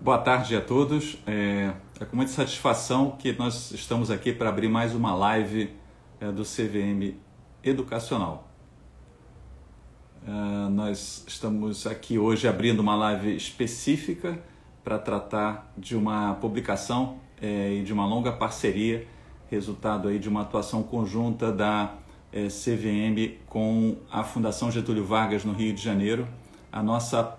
Boa tarde a todos. É com muita satisfação que nós estamos aqui para abrir mais uma live do CVM Educacional. Nós estamos aqui hoje abrindo uma live específica para tratar de uma publicação e de uma longa parceria, resultado aí de uma atuação conjunta da CVM com a Fundação Getúlio Vargas no Rio de Janeiro. A nossa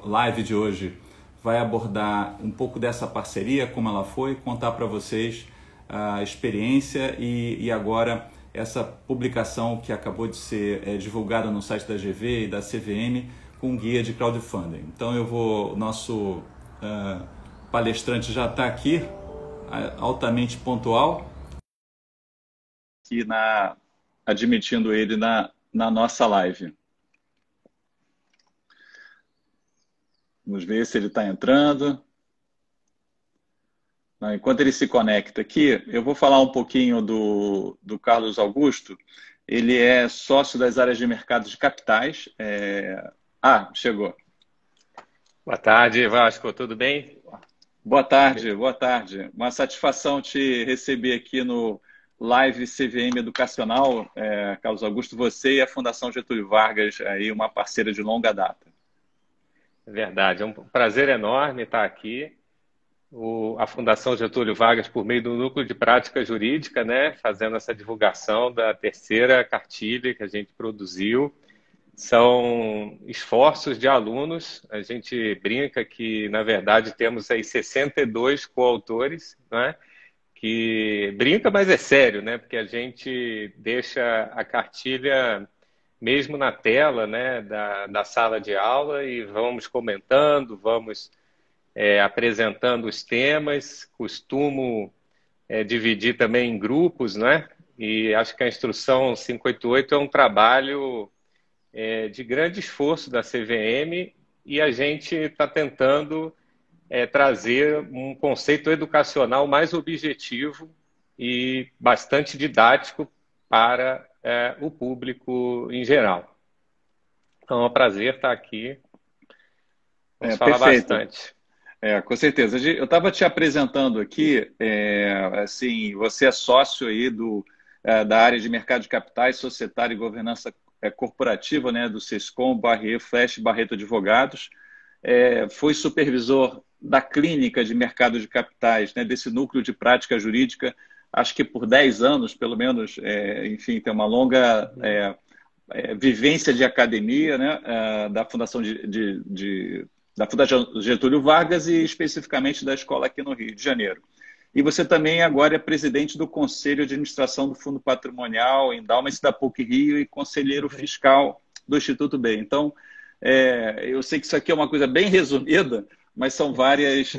live de hoje vai abordar um pouco dessa parceria, como ela foi, contar para vocês a experiência e agora essa publicação que acabou de ser divulgada no site da GV e da CVM com um guia de crowdfunding. Então o nosso palestrante já está aqui, altamente pontual, admitindo ele na nossa live. Vamos ver se ele está entrando. Enquanto ele se conecta aqui, eu vou falar um pouquinho do Carlos Augusto. Ele é sócio das áreas de mercado de capitais. Chegou. Boa tarde, Vasco. Tudo bem? Boa tarde, boa tarde. Uma satisfação te receber aqui no Live CVM Educacional. Carlos Augusto, você e a Fundação Getúlio Vargas, aí uma parceira de longa data. É verdade, é um prazer enorme estar aqui. A Fundação Getúlio Vargas, por meio do Núcleo de Prática Jurídica, fazendo essa divulgação da terceira cartilha que a gente produziu. São esforços de alunos. A gente brinca que, na verdade, temos aí 62 coautores, que brinca, mas é sério, porque a gente deixa a cartilha mesmo na tela da sala de aula e vamos comentando, vamos apresentando os temas, costumo dividir também em grupos, e acho que a Instrução 588 é um trabalho de grande esforço da CVM e a gente está tentando trazer um conceito educacional mais objetivo e bastante didático para o público em geral. Então, é um prazer estar aqui. Vamos falar perfeito. bastante. Com certeza. Eu estava te apresentando aqui, assim, você é sócio aí da área de mercado de capitais, societário e governança corporativa, do Sescom, Barrier, Flash, Barreto Advogados. Foi supervisor da clínica de mercado de capitais, desse núcleo de prática jurídica, acho que por 10 anos, pelo menos, enfim, tem uma longa vivência de academia, da Fundação da Fundação Getúlio Vargas e especificamente da escola aqui no Rio de Janeiro. E você também agora é presidente do Conselho de Administração do Fundo Patrimonial, Endowments da PUC-Rio e conselheiro fiscal do Instituto B. Então, eu sei que isso aqui é uma coisa bem resumida, mas são várias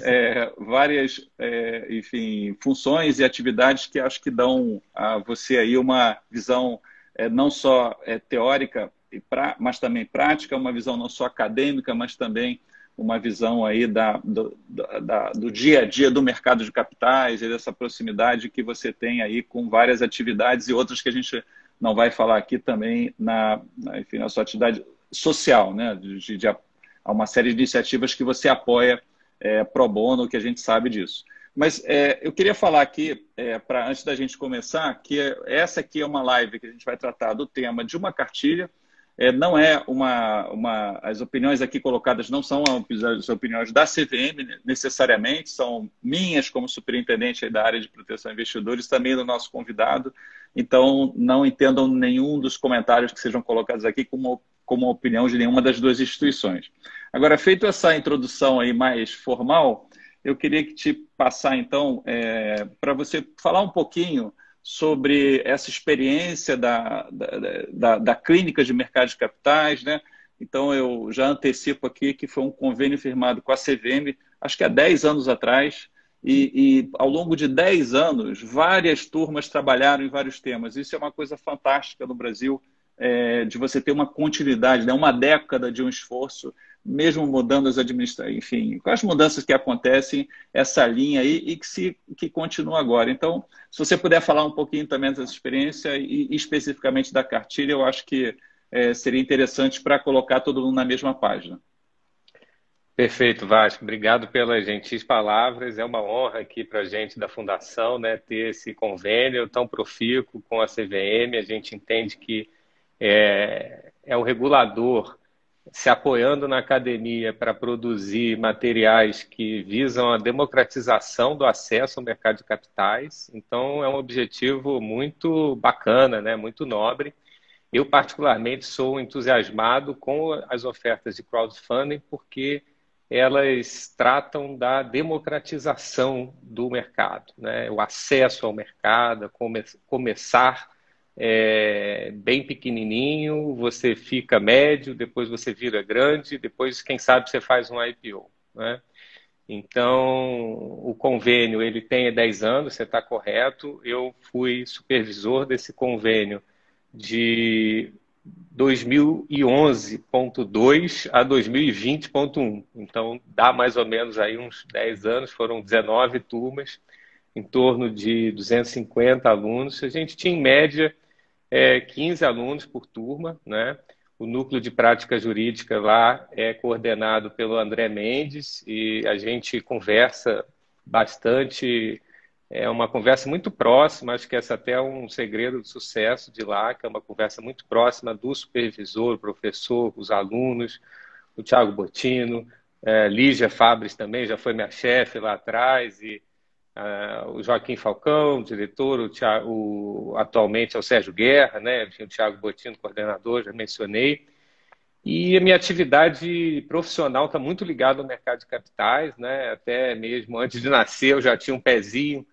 enfim, funções e atividades que acho que dão a você aí uma visão não só teórica, mas também prática, uma visão não só acadêmica, mas também uma visão aí do dia a dia do mercado de capitais e dessa proximidade que você tem aí com várias atividades e outras que a gente não vai falar aqui também enfim, na sua atividade social, há uma série de iniciativas que você apoia pro bono, que a gente sabe disso. Mas eu queria falar aqui, antes da gente começar, que essa aqui é uma live que a gente vai tratar do tema de uma cartilha. Não é as opiniões aqui colocadas não são as opiniões da CVM necessariamente, são minhas como superintendente da área de proteção a investidores, também do nosso convidado. Então, não entendam nenhum dos comentários que sejam colocados aqui como opinião de nenhuma das duas instituições. Agora, feito essa introdução aí mais formal, eu queria te passar, então, para você falar um pouquinho sobre essa experiência da clínica de mercado de capitais, Então, eu já antecipo aqui que foi um convênio firmado com a CVM, acho que há 10 anos atrás, e ao longo de 10 anos, várias turmas trabalharam em vários temas. Isso é uma coisa fantástica no Brasil, de você ter uma continuidade, uma década de um esforço, mesmo mudando as administrações, enfim, com as mudanças que acontecem, essa linha aí e que continua agora. Então, se você puder falar um pouquinho também dessa experiência e especificamente da cartilha, eu acho que seria interessante para colocar todo mundo na mesma página. Perfeito, Vasco. Obrigado pelas gentis palavras. É uma honra aqui para a gente da Fundação, né, ter esse convênio tão profícuo com a CVM. A gente entende que é o regulador se apoiando na academia para produzir materiais que visam a democratização do acesso ao mercado de capitais. Então, é um objetivo muito bacana, né, muito nobre. Eu, particularmente, sou entusiasmado com as ofertas de crowdfunding porque elas tratam da democratização do mercado, né? O acesso ao mercado, começar bem pequenininho, você fica médio, depois você vira grande, depois, quem sabe, você faz um IPO, né? Então, o convênio ele tem 10 anos, você está correto. Eu fui supervisor desse convênio de 2011.2 a 2020.1. Então, dá mais ou menos aí uns 10 anos, foram 19 turmas, em torno de 250 alunos. A gente tinha, em média, 15 alunos por turma, né? O núcleo de prática jurídica lá é coordenado pelo André Mendes e a gente conversa bastante. É uma conversa muito próxima, acho que essa até é um segredo de sucesso de lá, que é uma conversa muito próxima do supervisor, o professor, os alunos, o Thiago Bottino, Lígia Fabres também, já foi minha chefe lá atrás, e o Joaquim Falcão, diretor, atualmente é o Sérgio Guerra, né? O Thiago Bottino, coordenador, já mencionei. E a minha atividade profissional está muito ligada ao mercado de capitais, né? Até mesmo antes de nascer eu já tinha um pezinho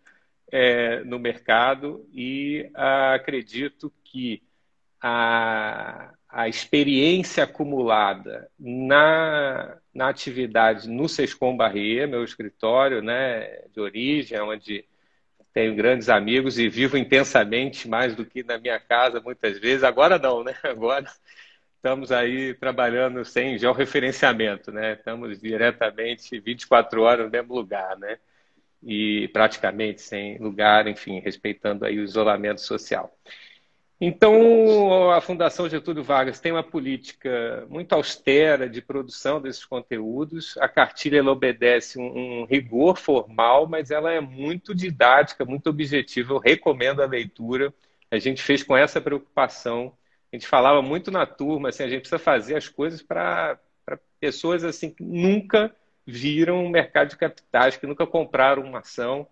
no mercado e acredito que a experiência acumulada na atividade no Sescom Barrier, meu escritório, né, de origem, onde tenho grandes amigos e vivo intensamente mais do que na minha casa muitas vezes. Agora não, né? Agora estamos aí trabalhando sem georreferenciamento, né? Estamos diretamente 24 horas no mesmo lugar, né? E praticamente sem lugar, enfim, respeitando aí o isolamento social. Então, a Fundação Getúlio Vargas tem uma política muito austera de produção desses conteúdos. A cartilha ela obedece um rigor formal, mas ela é muito didática, muito objetiva. Eu recomendo a leitura. A gente fez com essa preocupação. A gente falava muito na turma, assim, a gente precisa fazer as coisas para pessoas assim que nunca viram o mercado de capitais, que nunca compraram uma ação.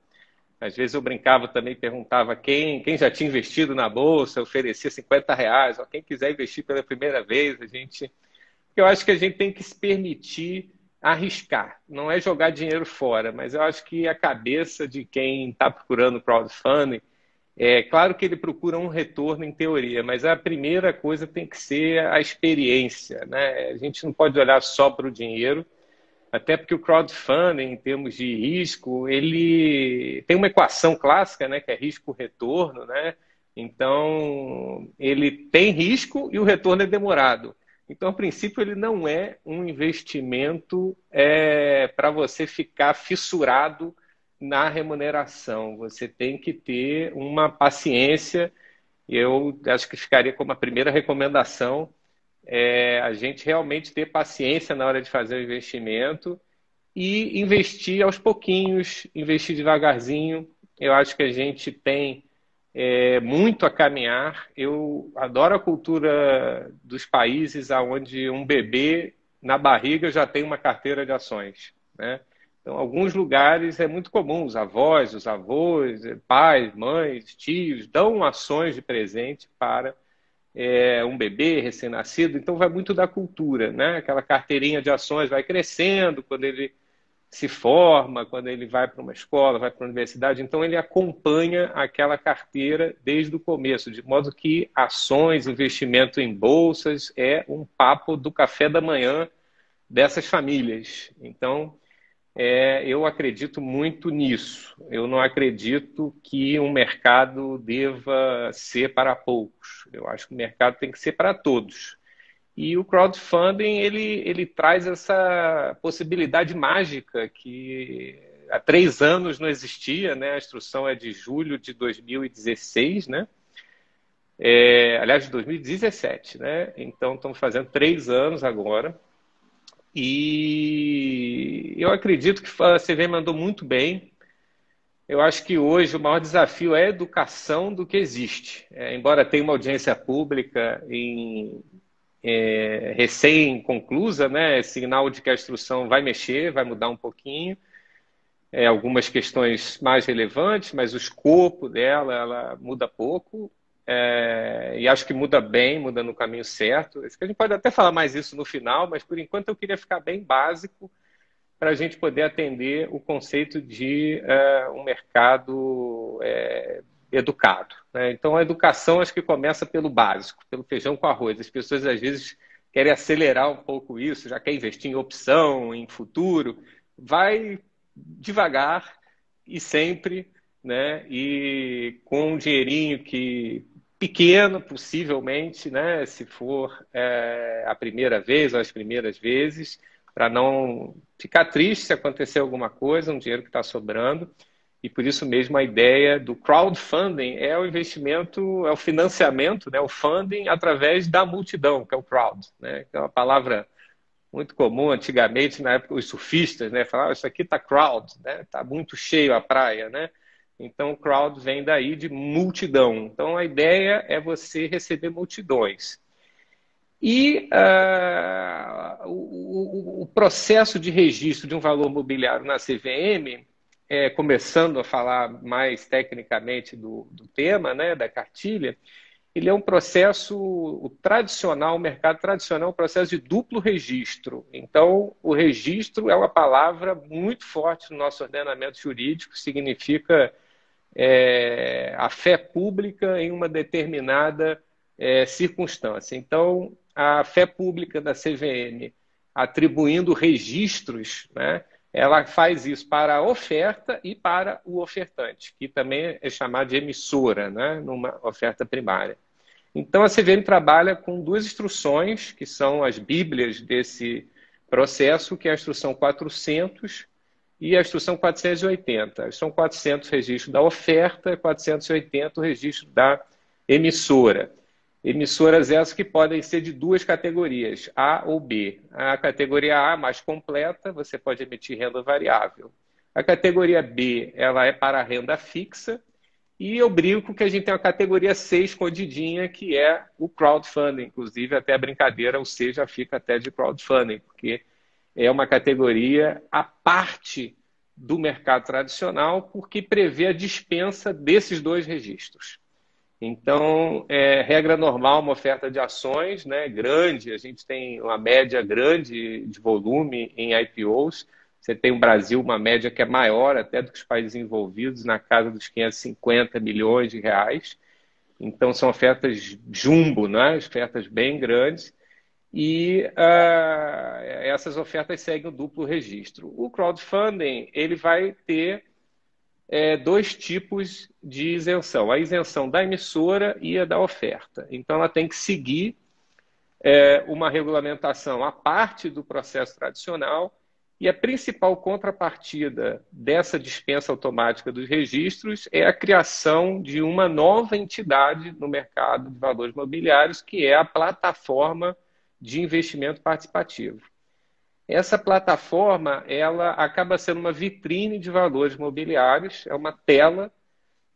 Às vezes eu brincava também, perguntava quem já tinha investido na Bolsa, oferecia R$ 50, ó, quem quiser investir pela primeira vez, eu acho que a gente tem que se permitir arriscar, não é jogar dinheiro fora, mas eu acho que a cabeça de quem está procurando crowdfunding, claro que ele procura um retorno em teoria, mas a primeira coisa tem que ser a experiência, né? A gente não pode olhar só para o dinheiro, até porque o crowdfunding, em termos de risco, ele tem uma equação clássica, né, que é risco-retorno, né? Então, ele tem risco e o retorno é demorado. Então, a princípio, ele não é um investimento para você ficar fissurado na remuneração. Você tem que ter uma paciência. Eu acho que ficaria como a primeira recomendação a gente realmente ter paciência na hora de fazer o investimento e investir aos pouquinhos, investir devagarzinho. Eu acho que a gente tem muito a caminhar. Eu adoro a cultura dos países onde um bebê na barriga já tem uma carteira de ações, né? Então, alguns lugares é muito comum, os avós, os avós, pais, mães, tios, dão ações de presente para um bebê recém-nascido, então vai muito da cultura, né? Aquela carteirinha de ações vai crescendo quando ele se forma, quando ele vai para uma escola, vai para uma universidade, então ele acompanha aquela carteira desde o começo, de modo que ações, investimento em bolsas é um papo do café da manhã dessas famílias. Então, eu acredito muito nisso. Eu não acredito que um mercado deva ser para poucos. Eu acho que o mercado tem que ser para todos. E o crowdfunding, ele traz essa possibilidade mágica que há 3 anos não existia, né? A instrução é de julho de 2016, né? Aliás, de 2017, né? Então, estamos fazendo 3 anos agora. E eu acredito que a CVM mandou muito bem. Eu acho que hoje o maior desafio é a educação do que existe. Embora tenha uma audiência pública recém-conclusa, né, é sinal de que a instrução vai mexer, vai mudar um pouquinho. Algumas questões mais relevantes, mas o escopo dela, ela muda pouco. E acho que muda bem, muda no caminho certo. Acho que a gente pode até falar mais isso no final, mas por enquanto eu queria ficar bem básico para a gente poder atender o conceito de um mercado educado, né? Então, a educação acho que começa pelo básico, pelo feijão com arroz. As pessoas, às vezes, querem acelerar um pouco isso, já quer investir em opção, em futuro. Vai devagar e sempre, né? E com um dinheirinho que pequeno, possivelmente, né? Se for a primeira vez ou as primeiras vezes, para não ficar triste se acontecer alguma coisa, um dinheiro que está sobrando. E por isso mesmo a ideia do crowdfunding é o investimento, é o financiamento, né? O funding através da multidão, que é o crowd, né? Que é uma palavra muito comum antigamente, na época, os surfistas, né? Falavam, isso aqui está crowd, né? Está muito cheio a praia, né? Então, crowd vem daí de multidão. Então, a ideia é você receber multidões. E o processo de registro de um valor mobiliário na CVM, começando a falar mais tecnicamente do tema, né, da cartilha, ele é um processo tradicional, o mercado tradicional é um processo de duplo registro. Então, o registro é uma palavra muito forte no nosso ordenamento jurídico, significa a fé pública em uma determinada circunstância. Então, a fé pública da CVM atribuindo registros, né, ela faz isso para a oferta e para o ofertante, que também é chamado de emissora, né, numa oferta primária. Então, a CVM trabalha com duas instruções, que são as bíblias desse processo, que é a instrução 400 e a instrução 480. São 400 registros da oferta e 480 o registro da emissora. Emissoras essas que podem ser de duas categorias, A ou B. A categoria A, mais completa, você pode emitir renda variável. A categoria B, ela é para a renda fixa. E eu brinco que a gente tem uma categoria C escondidinha, que é o crowdfunding. Inclusive, até a brincadeira, o C já fica até de crowdfunding, porque é uma categoria à parte do mercado tradicional, porque prevê a dispensa desses dois registros. Então, regra normal, uma oferta de ações, né, grande, a gente tem uma média grande de volume em IPOs. Você tem no Brasil uma média que é maior até do que os países envolvidos, na casa dos 550 milhões de reais. Então, são ofertas jumbo, né, ofertas bem grandes. E essas ofertas seguem o duplo registro. O crowdfunding ele vai ter dois tipos de isenção. A isenção da emissora e a da oferta. Então, ela tem que seguir uma regulamentação à parte do processo tradicional e a principal contrapartida dessa dispensa automática dos registros é a criação de uma nova entidade no mercado de valores mobiliários, que é a plataforma de investimento participativo. Essa plataforma, ela acaba sendo uma vitrine de valores mobiliários, é uma tela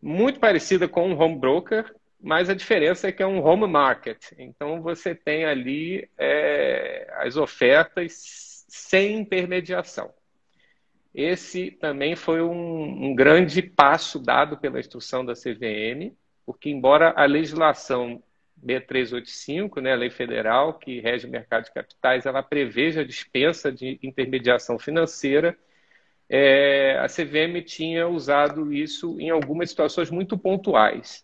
muito parecida com um home broker, mas a diferença é que é um home market. Então, você tem ali as ofertas sem intermediação. Esse também foi um grande passo dado pela instrução da CVM, porque embora a legislação 6385, né, a lei federal que rege o mercado de capitais, ela preveja a dispensa de intermediação financeira, a CVM tinha usado isso em algumas situações muito pontuais.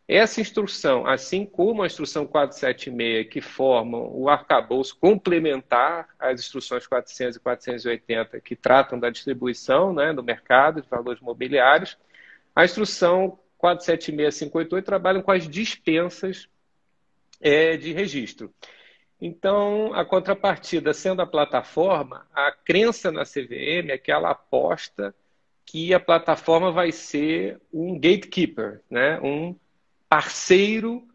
Essa instrução, assim como a instrução 476, que formam o arcabouço complementar às instruções 400 e 480, que tratam da distribuição, né, do mercado de valores mobiliários, a instrução 476 e 588 trabalham com as dispensas de registro. Então, a contrapartida, sendo a plataforma, a crença na CVM é que ela aposta que a plataforma vai ser um gatekeeper, né? Um parceiro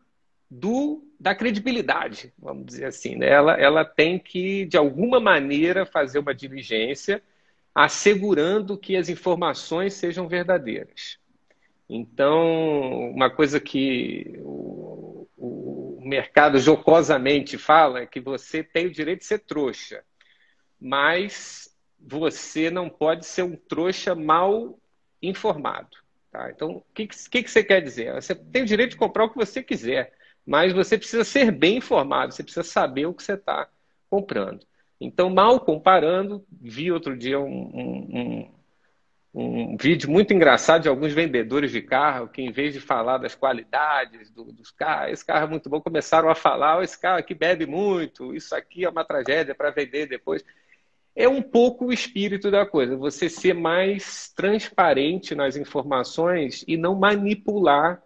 da credibilidade, vamos dizer assim, né? Ela tem que, de alguma maneira, fazer uma diligência assegurando que as informações sejam verdadeiras. Então, uma coisa que o mercado jocosamente fala é que você tem o direito de ser trouxa, mas você não pode ser um trouxa mal informado. Tá? Então, o que você quer dizer? Você tem o direito de comprar o que você quiser, mas você precisa ser bem informado, você precisa saber o que você está comprando. Então, mal comparando, vi outro dia um vídeo muito engraçado de alguns vendedores de carro que, em vez de falar das qualidades dos carros, esse carro é muito bom, começaram a falar: oh, esse carro aqui bebe muito, isso aqui é uma tragédia para vender depois. É um pouco o espírito da coisa, você ser mais transparente nas informações e não manipular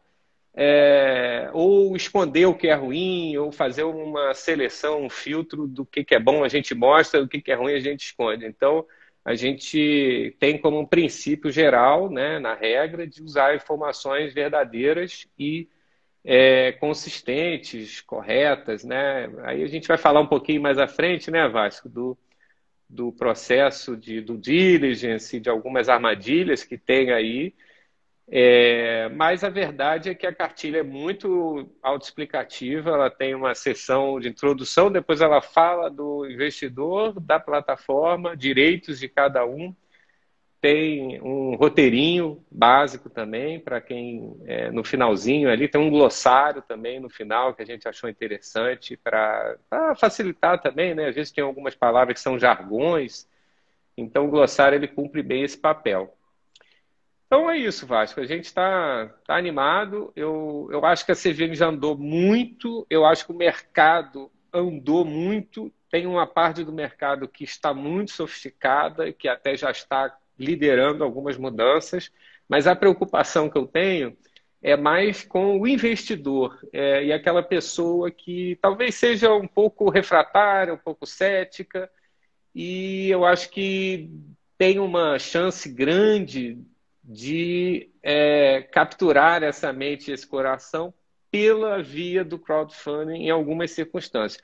ou esconder o que é ruim, ou fazer uma seleção, um filtro do que é bom a gente mostra, do que é ruim a gente esconde. Então, a gente tem como um princípio geral, né, na regra, de usar informações verdadeiras e consistentes, corretas, né? Aí a gente vai falar um pouquinho mais à frente, né, Vasco, do processo de due diligence, de algumas armadilhas que tem aí. Mas a verdade é que a cartilha é muito autoexplicativa, ela tem uma seção de introdução, depois ela fala do investidor, da plataforma, direitos de cada um, tem um roteirinho básico também, para quem, no finalzinho ali, tem um glossário também no final, que a gente achou interessante para facilitar também, né? Às vezes tem algumas palavras que são jargões, então o glossário ele cumpre bem esse papel. Então é isso, Vasco. A gente está animado. Eu acho que a CVM já andou muito. Eu acho que o mercado andou muito. Tem uma parte do mercado que está muito sofisticada, que até já está liderando algumas mudanças. Mas a preocupação que eu tenho é mais com o investidor e aquela pessoa que talvez seja um pouco refratária, um pouco cética. E eu acho que tem uma chance grande de capturar essa mente e esse coração pela via do crowdfunding em algumas circunstâncias.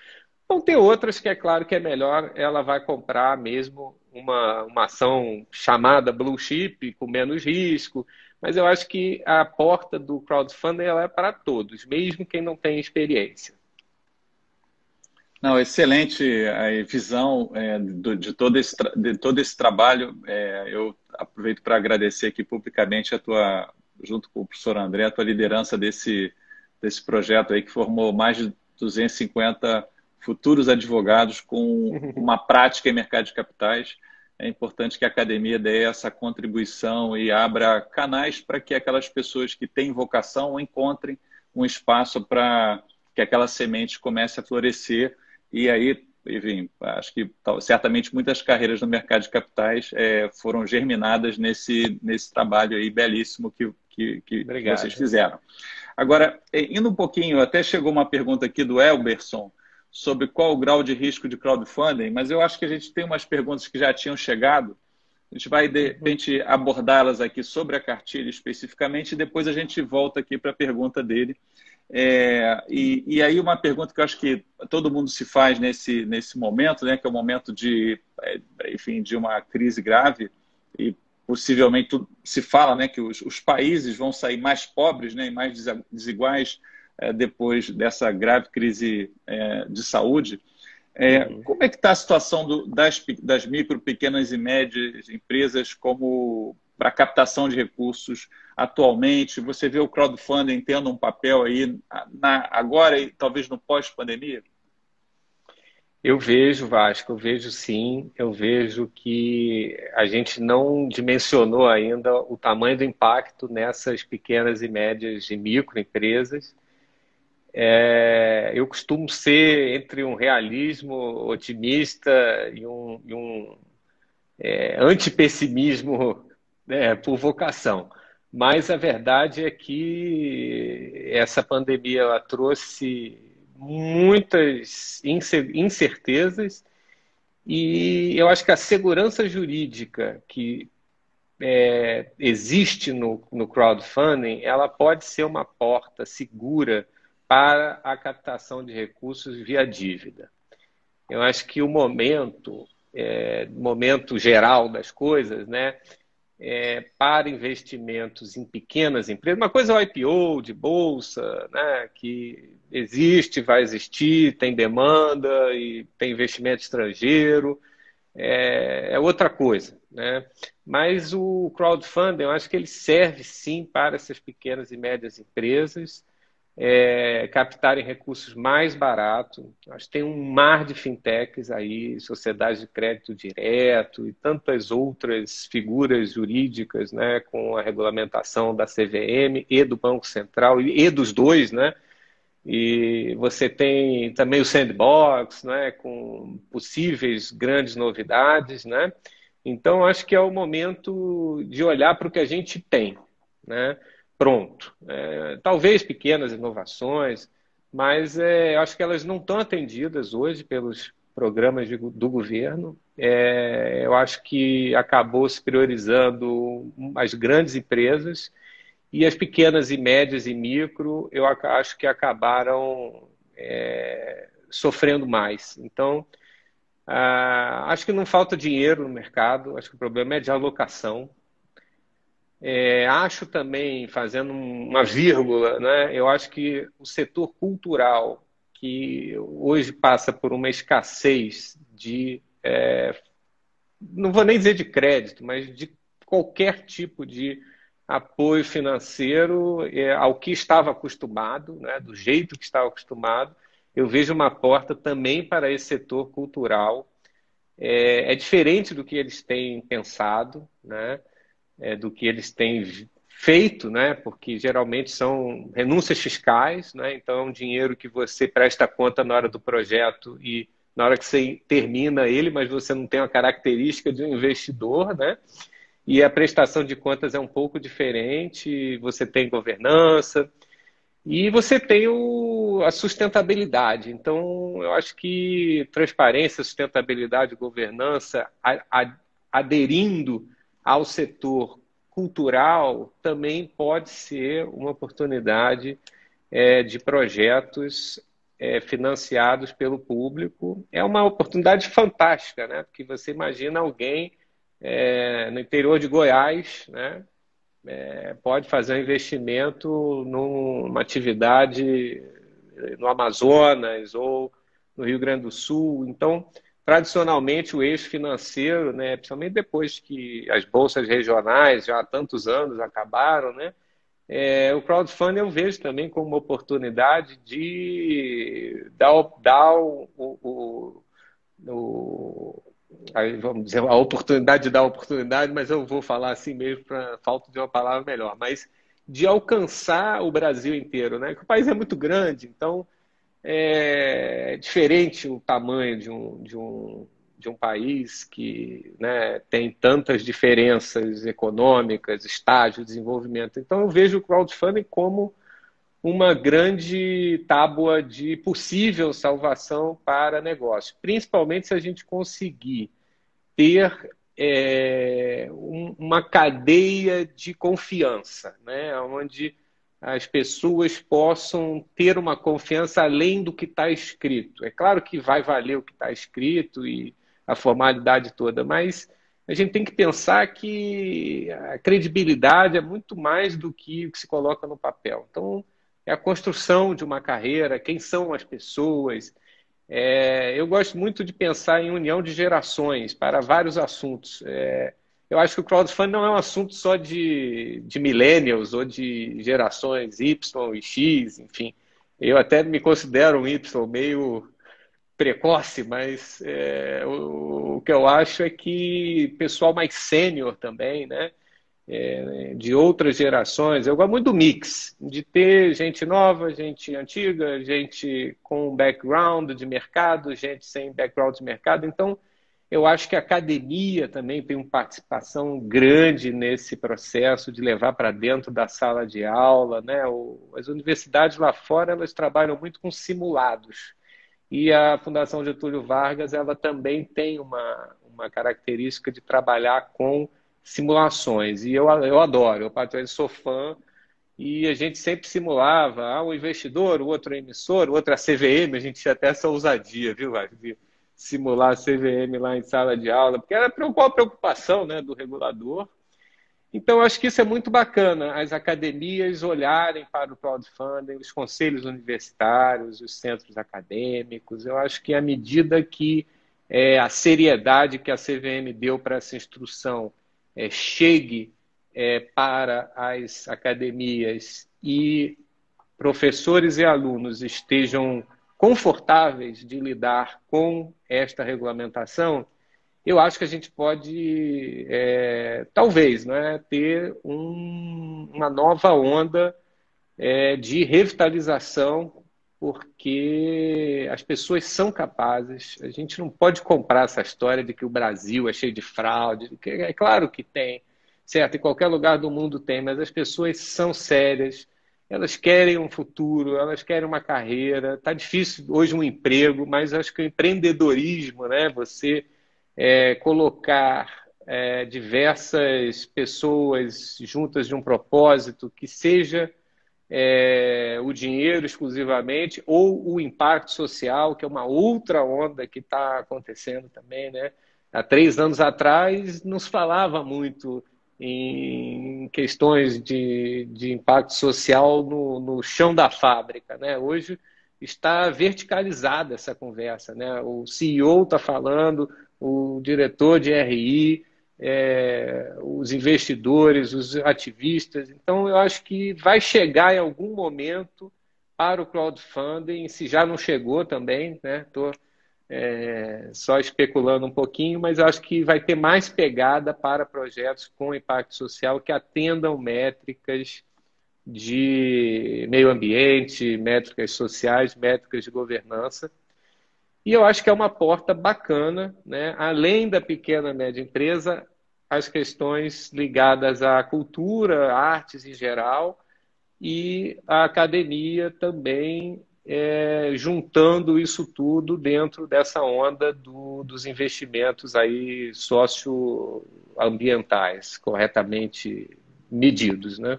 Vão ter outras que é claro que é melhor, ela vai comprar mesmo uma ação chamada blue chip, com menos risco, mas eu acho que a porta do crowdfunding ela é para todos, mesmo quem não tem experiência. Não, excelente a visão de todo esse trabalho. Eu aproveito para agradecer aqui publicamente junto com o professor André, a tua liderança desse projeto aí que formou mais de 250 futuros advogados com uma prática em mercado de capitais. É importante que a academia dê essa contribuição e abra canais para que aquelas pessoas que têm vocação encontrem um espaço para que aquela semente comece a florescer. E aí, enfim, acho que certamente muitas carreiras no mercado de capitais foram germinadas nesse trabalho aí belíssimo que vocês fizeram. Agora, indo um pouquinho, até chegou uma pergunta aqui do Elberson sobre qual o grau de risco de crowdfunding, mas eu acho que a gente tem umas perguntas que já tinham chegado. A gente vai, de repente, abordá-las aqui sobre a cartilha especificamente e depois a gente volta aqui para a pergunta dele. E aí uma pergunta que eu acho que todo mundo se faz nesse momento, né, que é o momento enfim, de uma crise grave e possivelmente se fala, né, que os países vão sair mais pobres, né, e mais desiguais depois dessa grave crise de saúde. Como é que está a situação das micro, pequenas e médias empresas como para captação de recursos atualmente? Você vê o crowdfunding tendo um papel aí agora e talvez no pós-pandemia? Eu vejo, Vasco, eu vejo sim, eu vejo que a gente não dimensionou ainda o tamanho do impacto nessas pequenas e médias e microempresas. Eu costumo ser entre um realismo otimista e um antipessimismo por vocação. Mas a verdade é que essa pandemia ela trouxe muitas incertezas e eu acho que a segurança jurídica que existe no crowdfunding, ela pode ser uma porta segura para a captação de recursos via dívida. Eu acho que o momento geral das coisas, né, para investimentos em pequenas empresas, uma coisa é o IPO de bolsa, né, que existe, vai existir, tem demanda e tem investimento estrangeiro, é outra coisa, né? Mas o crowdfunding, eu acho que ele serve sim para essas pequenas e médias empresas captarem recursos mais baratos. Acho que tem um mar de fintechs aí, sociedades de crédito direto e tantas outras figuras jurídicas, né, com a regulamentação da CVM e do Banco Central e dos dois, né? E você tem também o sandbox, né, com possíveis grandes novidades, né? Então, acho que é o momento de olhar para o que a gente tem, né? Pronto. Talvez pequenas inovações, mas eu acho que elas não estão atendidas hoje pelos programas do governo. Eu acho que acabou se priorizando as grandes empresas e as pequenas e médias e micro, eu acho que acabaram sofrendo mais. Então, acho que não falta dinheiro no mercado, acho que o problema é de alocação. Acho também, fazendo uma vírgula, né, eu acho que o setor cultural, que hoje passa por uma escassez de, não vou nem dizer de crédito, mas de qualquer tipo de apoio financeiro ao que estava acostumado, né, do jeito que estava acostumado, eu vejo uma porta também para esse setor cultural. É diferente do que eles têm pensado, né? Do que eles têm feito, né? Porque geralmente são renúncias fiscais, né? Então é um dinheiro que você presta conta na hora do projeto e na hora que você termina ele, mas você não tem a característica de um investidor, né? E a prestação de contas é um pouco diferente, você tem governança e você tem a sustentabilidade. Então, eu acho que transparência, sustentabilidade, governança, aderindo ao setor cultural, também pode ser uma oportunidade de projetos financiados pelo público. É uma oportunidade fantástica, né? Porque você imagina alguém no interior de Goiás, né? Pode fazer um investimento numa atividade no Amazonas ou no Rio Grande do Sul. Então, tradicionalmente, o eixo financeiro, né, principalmente depois que as bolsas regionais já há tantos anos acabaram, né, o crowdfunding eu vejo também como uma oportunidade de dar aí vamos dizer, a oportunidade de dar oportunidade, mas eu vou falar assim mesmo para falta de uma palavra melhor, mas de alcançar o Brasil inteiro, né? Porque o país é muito grande, então é diferente o tamanho de um país que, né, tem tantas diferenças econômicas, estágio, desenvolvimento. Então eu vejo o crowdfunding como uma grande tábua de possível salvação para negócio, principalmente se a gente conseguir ter uma cadeia de confiança, né? Onde as pessoas possam ter uma confiança além do que está escrito. É claro que vai valer o que está escrito e a formalidade toda, mas a gente tem que pensar que a credibilidade é muito mais do que o que se coloca no papel. Então, é a construção de uma carreira, quem são as pessoas. Eu gosto muito de pensar em união de gerações para vários assuntos. Eu acho que o crowdfunding não é um assunto só de millennials ou de gerações Y e X, enfim. Eu até me considero um Y meio precoce, mas o que eu acho é que pessoal mais sênior também, né? De outras gerações. Eu gosto muito do mix, de ter gente nova, gente antiga, gente com background de mercado, gente sem background de mercado. Então, eu acho que a academia também tem uma participação grande nesse processo de levar para dentro da sala de aula, né? As universidades lá fora, elas trabalham muito com simulados. E a Fundação Getúlio Vargas, ela também tem uma característica de trabalhar com simulações. E eu adoro, eu particularmente sou fã e a gente sempre simulava o investidor, o outro emissor, o outro a CVM, a gente tinha até essa ousadia, viu, Wagner, de simular a CVM lá em sala de aula, porque era uma preocupação, né, do regulador. Então, eu acho que isso é muito bacana, as academias olharem para o crowdfunding, os conselhos universitários, os centros acadêmicos. Eu acho que à medida que a seriedade que a CVM deu para essa instrução chegue para as academias e professores e alunos estejam confortáveis de lidar com esta regulamentação, eu acho que a gente pode, talvez, né, ter uma nova onda de revitalização, porque as pessoas são capazes. A gente não pode comprar essa história de que o Brasil é cheio de fraude. É claro que tem, certo? Em qualquer lugar do mundo tem, mas as pessoas são sérias. Elas querem um futuro, elas querem uma carreira. Está difícil hoje um emprego, mas acho que o empreendedorismo, né? Você colocar diversas pessoas juntas de um propósito que seja o dinheiro exclusivamente ou o impacto social, que é uma outra onda que está acontecendo também, né? Há 3 anos atrás não se falava muito em questões de impacto social no chão da fábrica, né? Hoje está verticalizada essa conversa, né? O CEO está falando, o diretor de RI, os investidores, os ativistas. Então, eu acho que vai chegar em algum momento para o crowdfunding, se já não chegou também, né? Estou só especulando um pouquinho, mas eu acho que vai ter mais pegada para projetos com impacto social que atendam métricas de meio ambiente, métricas sociais, métricas de governança. E eu acho que é uma porta bacana, né? Além da pequena e média empresa, as questões ligadas à cultura, artes em geral, e a academia também juntando isso tudo dentro dessa onda dos investimentos aí socioambientais, corretamente medidos, né?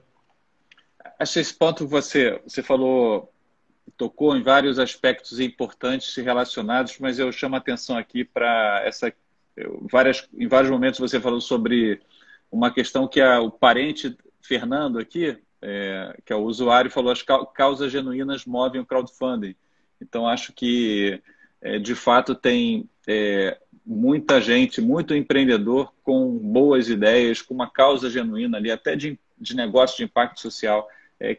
Acho que esse ponto você falou, tocou em vários aspectos importantes e relacionados, mas eu chamo a atenção aqui para em vários momentos você falou sobre uma questão que o parente Fernando aqui, que é o usuário, falou: as causas genuínas movem o crowdfunding. Então, acho que, de fato, tem muita gente, muito empreendedor com boas ideias, com uma causa genuína ali, até de negócio de impacto social,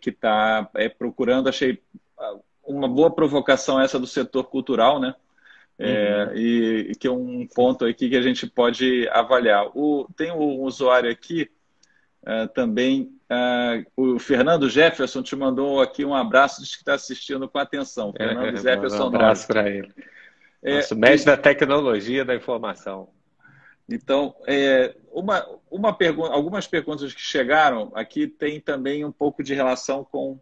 que está procurando. Achei uma boa provocação essa do setor cultural, né? E que é um ponto aqui que a gente pode avaliar. Tem um usuário aqui também, o Fernando Jefferson te mandou aqui um abraço, diz que está assistindo com atenção. Fernando Jefferson, um abraço para ele. Nosso mestre da tecnologia da informação. Então, algumas perguntas que chegaram aqui tem também um pouco de relação com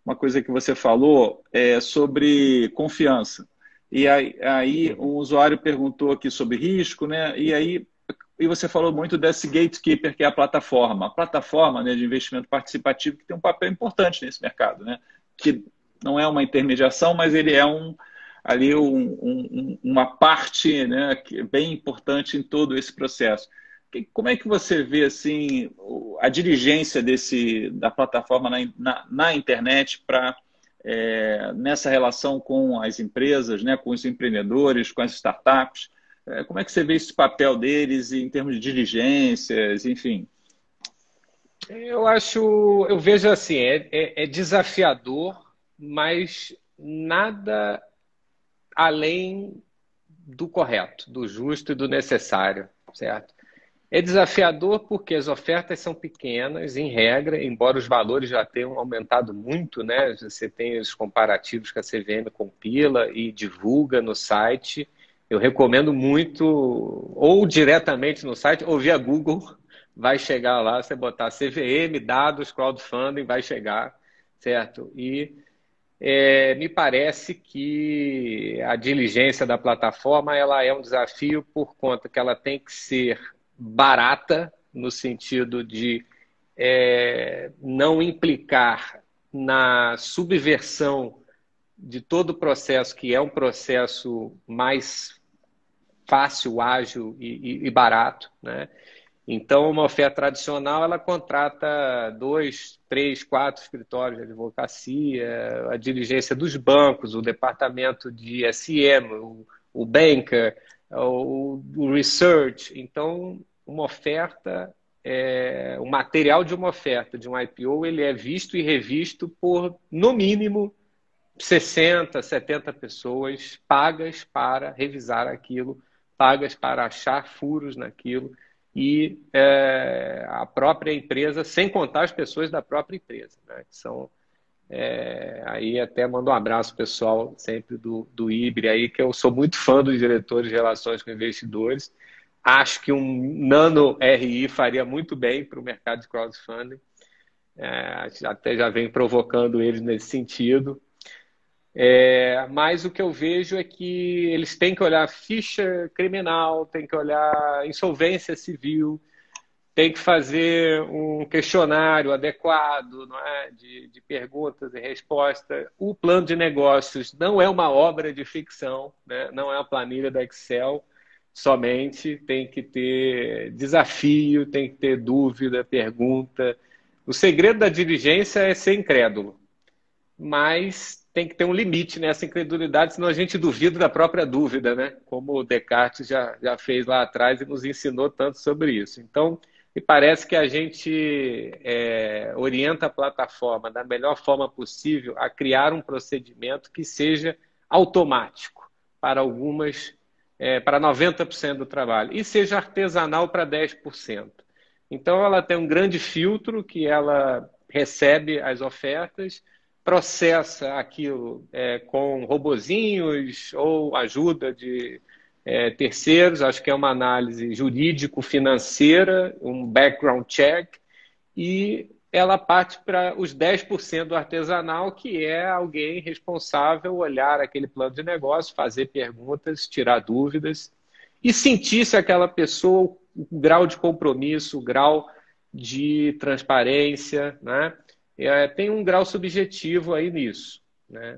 uma coisa que você falou sobre confiança. E aí um usuário perguntou aqui sobre risco, né? E você falou muito desse gatekeeper, que é a plataforma. A plataforma, né, de investimento participativo, que tem um papel importante nesse mercado, né? Que não é uma intermediação, mas ele é uma parte, né, bem importante em todo esse processo. Como é que você vê assim, a diligência da plataforma na internet nessa relação com as empresas, né, com os empreendedores, com as startups? Como é que você vê esse papel deles em termos de diligências, enfim? Eu vejo assim, é desafiador, mas nada além do correto, do justo e do necessário, certo? É desafiador porque as ofertas são pequenas, em regra, embora os valores já tenham aumentado muito, né? Você tem os comparativos que a CVM compila e divulga no site. Eu recomendo muito, ou diretamente no site, ou via Google, vai chegar lá, você botar CVM, dados, crowdfunding, vai chegar, certo? E me parece que a diligência da plataforma ela é um desafio por conta que ela tem que ser barata, no sentido de não implicar na subversão de todo o processo, que é um processo mais fácil, ágil e barato, né? Então, uma oferta tradicional, ela contrata 2, 3, 4 escritórios de advocacia, a diligência dos bancos, o departamento de SM, o banker, o research. Então, uma oferta, o material de uma oferta, de um IPO, ele é visto e revisto por, no mínimo, 60, 70 pessoas pagas para revisar aquilo, pagas para achar furos naquilo, e a própria empresa, sem contar as pessoas da própria empresa, né? Que são, aí até mando um abraço pessoal sempre do IBRE, aí, que eu sou muito fã dos diretores de relações com investidores. Acho que um nano RI faria muito bem para o mercado de crowdfunding. Até já venho provocando eles nesse sentido. Mas o que eu vejo é que eles têm que olhar ficha criminal, têm que olhar insolvência civil, têm que fazer um questionário adequado, não é? De perguntas e respostas. O plano de negócios não é uma obra de ficção, né? Não é uma planilha da Excel somente, tem que ter desafio, tem que ter dúvida, pergunta. O segredo da diligência é ser incrédulo, mas tem que ter um limite nessa incredulidade, senão a gente duvida da própria dúvida, né? Como o Descartes já fez lá atrás e nos ensinou tanto sobre isso. Então, me parece que a gente orienta a plataforma da melhor forma possível a criar um procedimento que seja automático para para 90% do trabalho, e seja artesanal para 10%. Então, ela tem um grande filtro que ela recebe as ofertas, processa aquilo com robozinhos ou ajuda de terceiros, acho que é uma análise jurídico-financeira, um background check, e ela parte para os 10% do artesanal, que é alguém responsável olhar aquele plano de negócio, fazer perguntas, tirar dúvidas e sentir se aquela pessoa, o grau de compromisso, o grau de transparência, né? Tem um grau subjetivo aí nisso, né?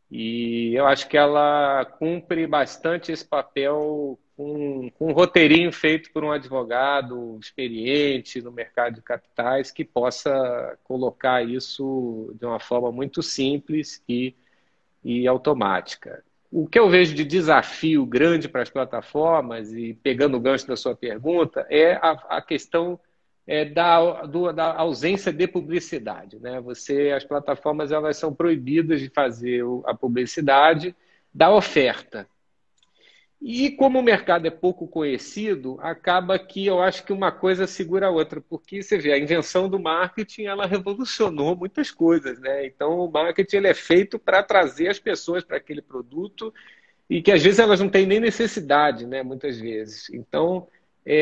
E eu acho que ela cumpre bastante esse papel com um roteirinho feito por um advogado experiente no mercado de capitais que possa colocar isso de uma forma muito simples e automática. O que eu vejo de desafio grande para as plataformas, e pegando o gancho da sua pergunta, é a questão da ausência de publicidade, né? As plataformas, elas são proibidas de fazer a publicidade da oferta. E como o mercado é pouco conhecido, acaba que eu acho que uma coisa segura a outra, porque você vê, a invenção do marketing, ela revolucionou muitas coisas, né? Então, o marketing, ele é feito para trazer as pessoas para aquele produto e que às vezes elas não têm nem necessidade, né? Muitas vezes. Então,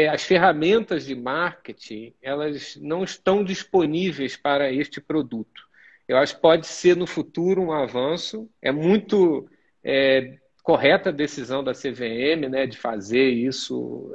as ferramentas de marketing, elas não estão disponíveis para este produto. Eu acho que pode ser no futuro um avanço. É muito correta a decisão da CVM, né, de fazer isso,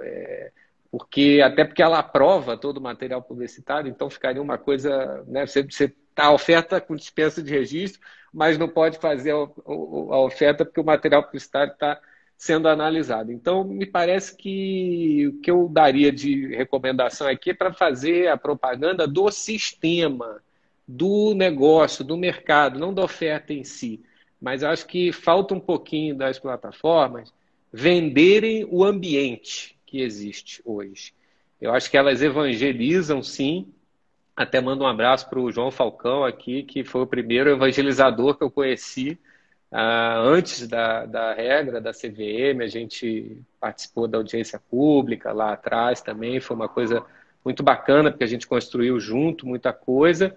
até porque ela aprova todo o material publicitário, então ficaria uma coisa, né, você tá a oferta com dispensa de registro, mas não pode fazer a oferta porque o material publicitário está sendo analisado. Então, me parece que o que eu daria de recomendação aqui é para fazer a propaganda do sistema, do negócio, do mercado, não da oferta em si. Mas acho que falta um pouquinho das plataformas venderem o ambiente que existe hoje. Eu acho que elas evangelizam, sim. Até mando um abraço para o João Falcão aqui, que foi o primeiro evangelizador que eu conheci antes da regra da CVM. A gente participou da audiência pública lá atrás também. Foi uma coisa muito bacana, porque a gente construiu junto muita coisa.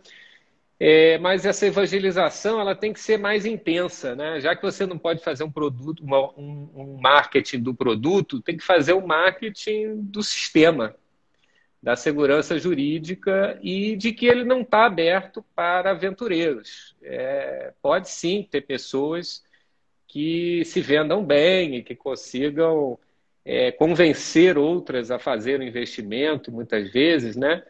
Mas essa evangelização, ela tem que ser mais intensa, né? Já que você não pode fazer um produto, um marketing do produto, tem que fazer o marketing do sistema, da segurança jurídica, e de que ele não está aberto para aventureiros. Pode sim ter pessoas que se vendam bem e que consigam convencer outras a fazer o investimento, muitas vezes, né?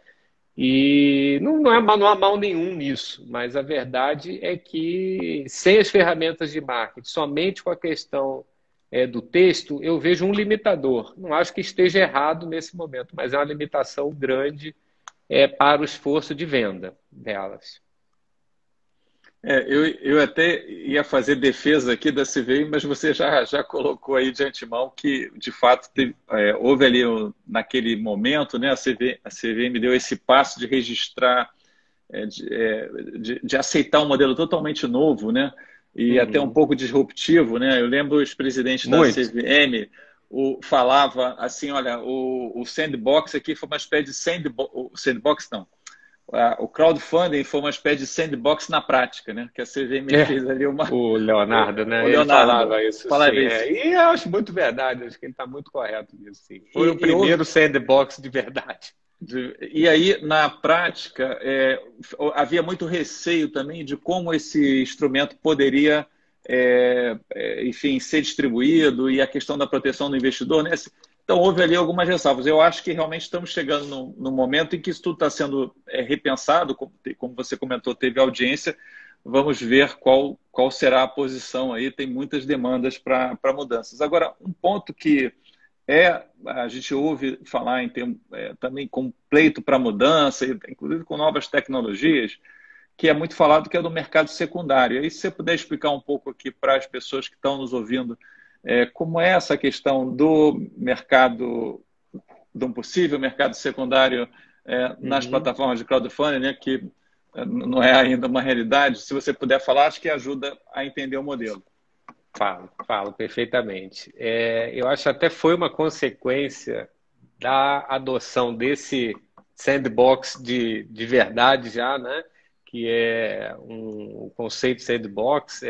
E não há mal nenhum nisso, mas a verdade é que sem as ferramentas de marketing, somente com a questão do texto, eu vejo um limitador. Não acho que esteja errado nesse momento, mas é uma limitação grande para o esforço de venda delas. Eu até ia fazer defesa aqui da CVM, mas você já colocou aí de antemão que, de fato, houve ali, naquele momento, né, a CVM deu esse passo de registrar, de aceitar um modelo totalmente novo, né, e até um Uhum. pouco disruptivo, né? Eu lembro o ex-presidente da Muito. CVM falava assim, olha, o sandbox aqui foi uma espécie de sandbox, não. O crowdfunding foi uma espécie de sandbox na prática, né? Que a CVM É, fez ali uma. o Leonardo, O né? Ele Leonardo, falava isso, falava sim. isso. E eu acho muito verdade, acho que ele está muito correto nisso, sim. Foi o E houve, primeiro sandbox de verdade. e aí, na prática, havia muito receio também de como esse instrumento poderia, enfim, ser distribuído e a questão da proteção do investidor, né? Então, houve ali algumas ressalvas. Eu acho que realmente estamos chegando no momento em que isso tudo está sendo repensado, como você comentou, teve audiência. Vamos ver qual será a posição aí. Tem muitas demandas para mudanças. Agora, um ponto que a gente ouve falar também com pleito para mudança, inclusive com novas tecnologias, que é muito falado, que é do mercado secundário. E aí, se você puder explicar um pouco aqui para as pessoas que estão nos ouvindo, como é essa questão do mercado, de um possível mercado secundário nas Uhum. plataformas de crowdfunding, né, que não é ainda uma realidade. Se você puder falar, acho que ajuda a entender o modelo. Falo perfeitamente. Eu acho até foi uma consequência da adoção desse sandbox de verdade já, né? Que é o conceito sandbox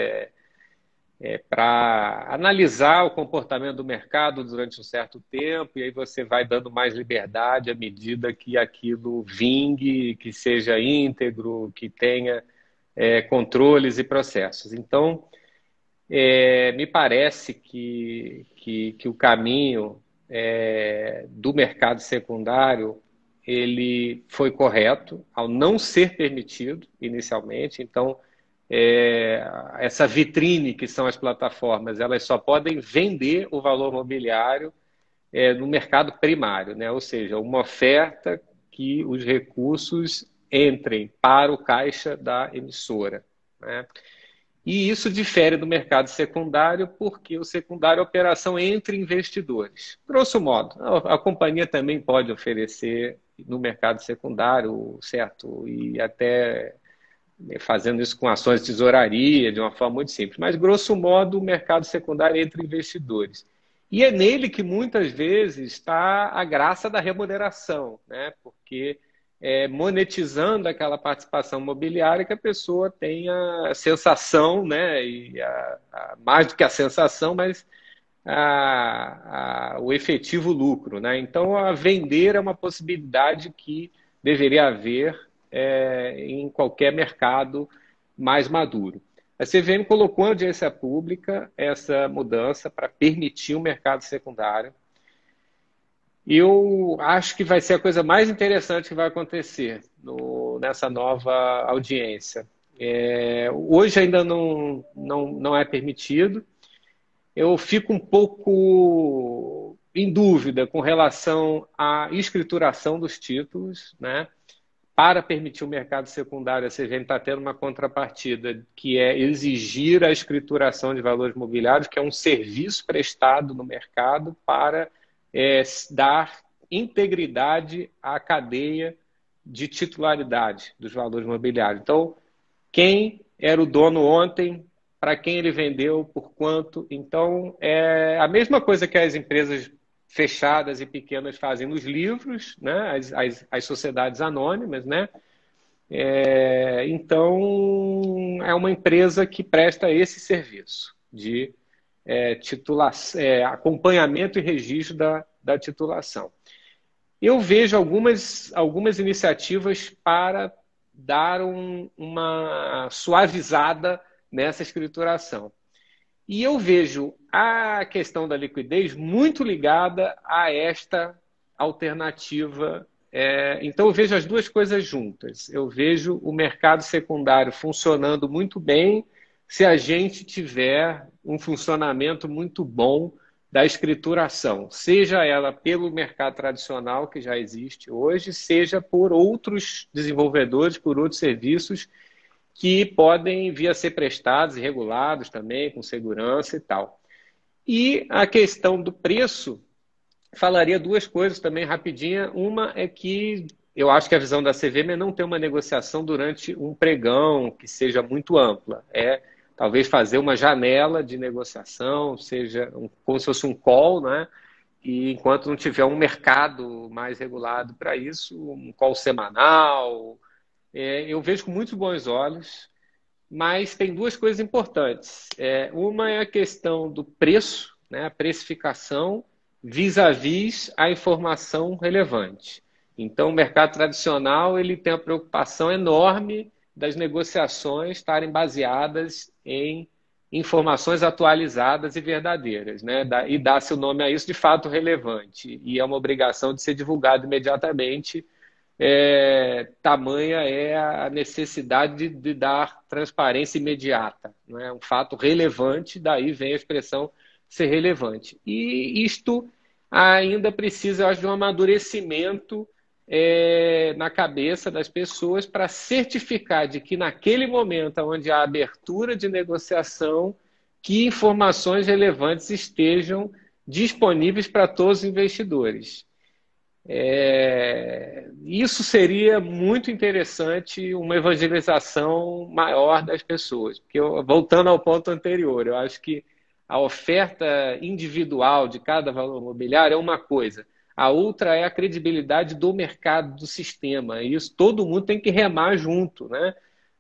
para analisar o comportamento do mercado durante um certo tempo, e aí você vai dando mais liberdade à medida que aquilo vingue, que seja íntegro, que tenha controles e processos. Então, me parece que o caminho do mercado secundário ele foi correto ao não ser permitido inicialmente. Então, essa vitrine que são as plataformas, elas só podem vender o valor mobiliário no mercado primário, né? Ou seja, uma oferta que os recursos entrem para o caixa da emissora, né? E isso difere do mercado secundário, porque o secundário é operação entre investidores. Grosso modo, a companhia também pode oferecer no mercado secundário, certo? E até fazendo isso com ações de tesouraria, de uma forma muito simples. Mas, grosso modo, o mercado secundário é entre investidores. E é nele que muitas vezes está a graça da remuneração, né? Porque monetizando aquela participação imobiliária que a pessoa tem a sensação, né? E mais do que a sensação, mas o efetivo lucro, né? Então, a vender é uma possibilidade que deveria haver em qualquer mercado mais maduro. A CVM colocou em audiência pública essa mudança para permitir um mercado secundário. Eu acho que vai ser a coisa mais interessante que vai acontecer nessa nova audiência. Hoje ainda não é permitido. Eu fico um pouco em dúvida com relação à escrituração dos títulos, né? Para permitir o mercado secundário, a CVM está tendo uma contrapartida que é exigir a escrituração de valores mobiliários, que é um serviço prestado no mercado para dar integridade à cadeia de titularidade dos valores mobiliários. Então, quem era o dono ontem, para quem ele vendeu, por quanto. Então, é a mesma coisa que as empresas fechadas e pequenas fazem nos livros, né? As sociedades anônimas, né? Então, é uma empresa que presta esse serviço de acompanhamento e registro da titulação. Eu vejo algumas iniciativas para dar uma suavizada nessa escrituração. E eu vejo a questão da liquidez muito ligada a esta alternativa Então, eu vejo as duas coisas juntas. Eu vejo o mercado secundário funcionando muito bem se a gente tiver um funcionamento muito bom da escrituração, seja ela pelo mercado tradicional que já existe hoje, seja por outros desenvolvedores, por outros serviços que podem vir a ser prestados e regulados também, com segurança e tal. E a questão do preço, falaria duas coisas também rapidinha. Uma é que eu acho que a visão da CVM é não ter uma negociação durante um pregão que seja muito ampla. Talvez fazer uma janela de negociação, seja como se fosse um call, né? E enquanto não tiver um mercado mais regulado para isso, um call semanal, eu vejo com muitos bons olhos, mas tem duas coisas importantes. Uma é a questão do preço, né? A precificação, vis-à-vis a informação relevante. Então, o mercado tradicional ele tem a preocupação enorme das negociações estarem baseadas em informações atualizadas e verdadeiras, né? E dá-se o nome a isso de fato relevante. E é uma obrigação de ser divulgado imediatamente. Tamanha é a necessidade de dar transparência imediata. Não é um fato relevante, daí vem a expressão ser relevante. E isto ainda precisa, eu acho, de um amadurecimento na cabeça das pessoas para certificar de que naquele momento onde há abertura de negociação, que informações relevantes estejam disponíveis para todos os investidores. Isso seria muito interessante, uma evangelização maior das pessoas. Porque, voltando ao ponto anterior, eu acho que a oferta individual de cada valor imobiliário é uma coisa. A outra é a credibilidade do mercado, do sistema. E isso todo mundo tem que remar junto, né?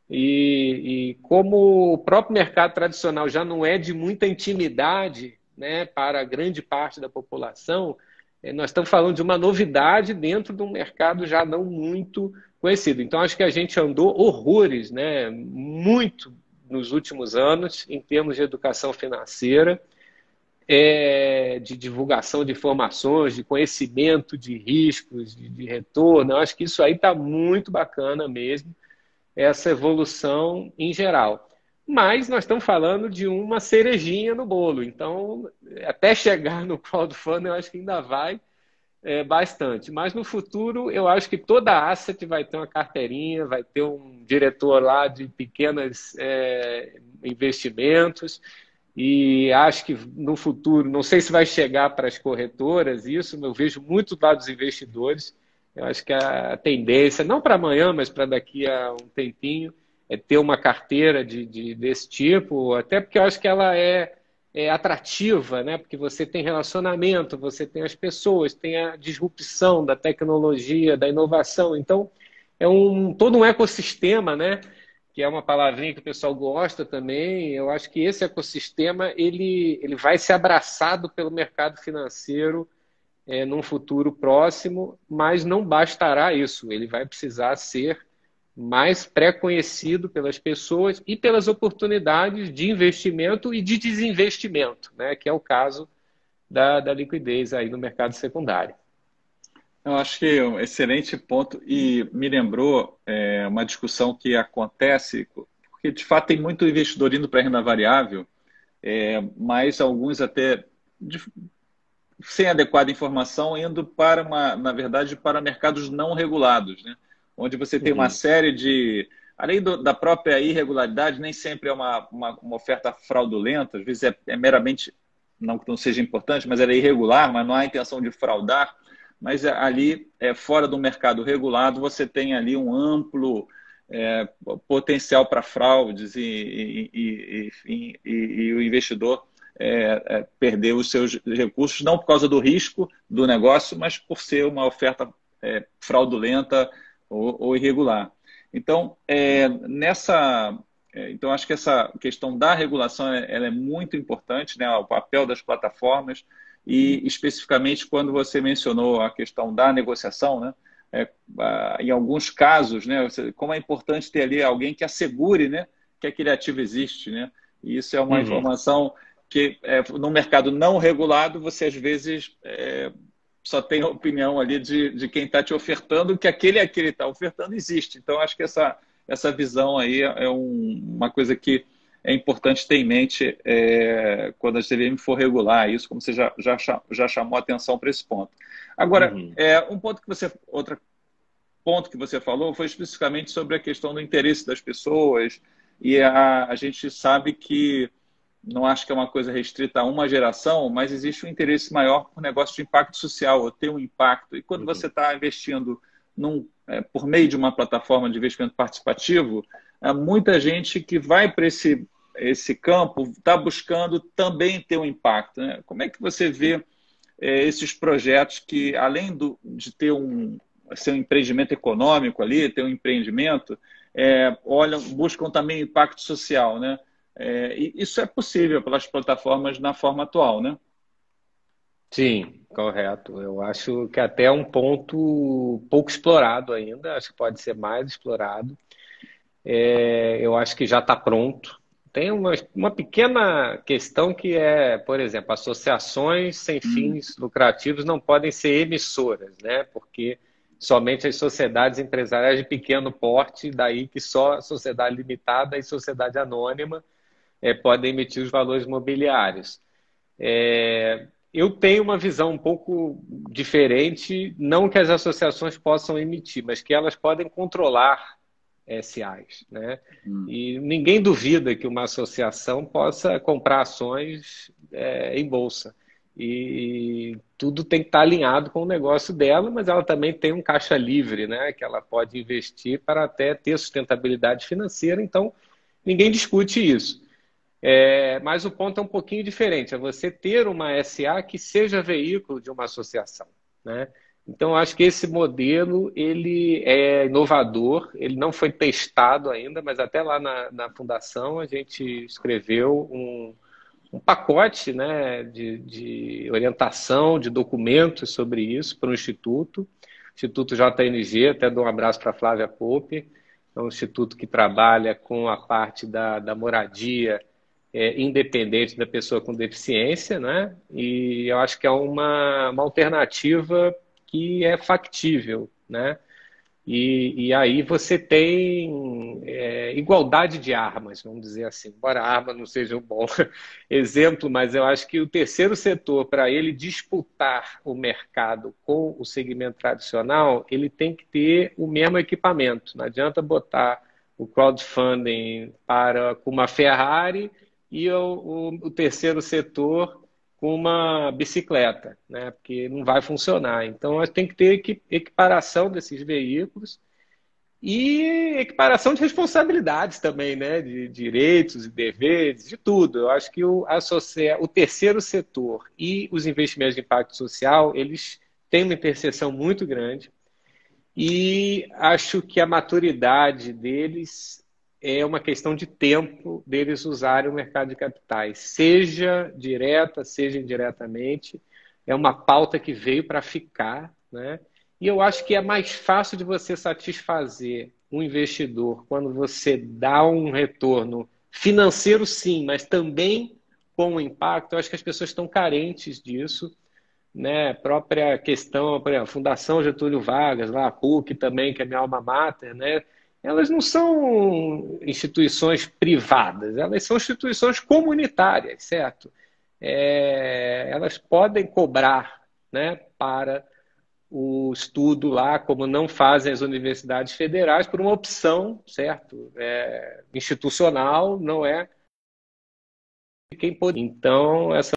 E como o próprio mercado tradicional já não é de muita intimidade, né, para grande parte da população, nós estamos falando de uma novidade dentro de um mercado já não muito conhecido. Então, acho que a gente andou horrores, né, muito nos últimos anos, em termos de educação financeira, de divulgação de informações, de conhecimento de riscos, de retorno. Eu acho que isso aí está muito bacana mesmo, essa evolução em geral. Mas nós estamos falando de uma cerejinha no bolo. Então, até chegar no crowdfunding, eu acho que ainda vai bastante. Mas no futuro, eu acho que toda asset vai ter uma carteirinha, vai ter um diretor lá de pequenos investimentos. E acho que no futuro, não sei se vai chegar para as corretoras isso, eu vejo muito lá dos investidores. Eu acho que a tendência, não para amanhã, mas para daqui a um tempinho, é ter uma carteira desse tipo, até porque eu acho que ela é atrativa, né? Porque você tem relacionamento, você tem as pessoas, tem a disrupção da tecnologia, da inovação. Então, todo um ecossistema, né? Que é uma palavrinha que o pessoal gosta também. Eu acho que esse ecossistema ele vai ser abraçado pelo mercado financeiro num futuro próximo, mas não bastará isso. Ele vai precisar ser mais pré-conhecido pelas pessoas e pelas oportunidades de investimento e de desinvestimento, né? Que é o caso da liquidez aí no mercado secundário. Eu acho que é um excelente ponto e me lembrou uma discussão que acontece, porque de fato tem muito investidor indo para a renda variável, mas alguns até sem adequada informação indo para na verdade, para mercados não regulados, né? Onde você tem uma série de, além da própria irregularidade, nem sempre é uma oferta fraudulenta, às vezes é meramente, não que não seja importante, mas ela é irregular, mas não há intenção de fraudar. Mas ali, fora do mercado regulado, você tem ali um amplo potencial para fraudes e o investidor perder os seus recursos, não por causa do risco do negócio, mas por ser uma oferta fraudulenta ou irregular. Então, então, acho que essa questão da regulação ela é muito importante, né? O papel das plataformas, e especificamente quando você mencionou a questão da negociação, né? Em alguns casos, né? Como é importante ter ali alguém que assegure, né? Que aquele ativo existe, né? E isso é uma informação que no mercado não regulado você às vezes só tem a opinião ali de quem está te ofertando, que aquele está ofertando existe. Então, acho que essa visão aí é uma coisa que é importante ter em mente quando a CVM for regular isso, como você já chamou a atenção para esse ponto. Agora, outro ponto que você falou foi especificamente sobre a questão do interesse das pessoas, e a gente sabe que não acho que é uma coisa restrita a uma geração, mas existe um interesse maior por negócio de impacto social, ou ter um impacto. E quando você está investindo por meio de uma plataforma de investimento participativo, muita gente que vai para esse campo está buscando também ter um impacto, né? Como é que você vê esses projetos que, além de ter ser um empreendimento econômico ali, ter um empreendimento, buscam também impacto social, né? E isso é possível pelas plataformas na forma atual, né? Sim, correto. Eu acho que até é um ponto pouco explorado ainda, acho que pode ser mais explorado. Eu acho que já está pronto. Tem uma pequena questão que é, por exemplo, associações sem fins lucrativos não podem ser emissoras, né? Porque somente as sociedades empresariais de pequeno porte, daí que só sociedade limitada e sociedade anônima podem emitir os valores mobiliários. Eu tenho uma visão um pouco diferente, não que as associações possam emitir, mas que elas podem controlar SAs, né? E ninguém duvida que uma associação possa comprar ações em bolsa. E tudo tem que estar alinhado com o negócio dela, mas ela também tem um caixa livre, né? Que ela pode investir para até ter sustentabilidade financeira. Então, ninguém discute isso. Mas o ponto é um pouquinho diferente, é você ter uma SA que seja veículo de uma associação, né? Então, acho que esse modelo ele é inovador, ele não foi testado ainda, mas até lá na fundação a gente escreveu um pacote, né, de orientação, de documentos sobre isso para o Instituto JNG, até dou um abraço para a Flávia Pope, é um instituto que trabalha com a parte da moradia independente da pessoa com deficiência, né? E eu acho que é uma alternativa que é factível, né? E aí você tem igualdade de armas, vamos dizer assim. Embora a arma não seja um bom exemplo, mas eu acho que o terceiro setor, para ele disputar o mercado com o segmento tradicional, ele tem que ter o mesmo equipamento. Não adianta botar o crowdfunding com uma Ferrari e o terceiro setor com uma bicicleta, né? Porque não vai funcionar. Então, tem que ter equiparação desses veículos e equiparação de responsabilidades também, né? De direitos e deveres, de tudo. Eu acho que o terceiro setor e os investimentos de impacto social, eles têm uma interseção muito grande e acho que a maturidade deles é uma questão de tempo deles usarem o mercado de capitais, seja direta, seja indiretamente. É uma pauta que veio para ficar, né? E eu acho que é mais fácil de você satisfazer um investidor quando você dá um retorno financeiro, sim, mas também com impacto. Eu acho que as pessoas estão carentes disso, né? A própria questão, por exemplo, a Fundação Getúlio Vargas, lá, a PUC também, que é minha alma mater, né? Elas não são instituições privadas, elas são instituições comunitárias, certo? Elas podem cobrar, né, para o estudo lá, como não fazem as universidades federais, por uma opção, certo? Institucional, não é quem pode. Então, essa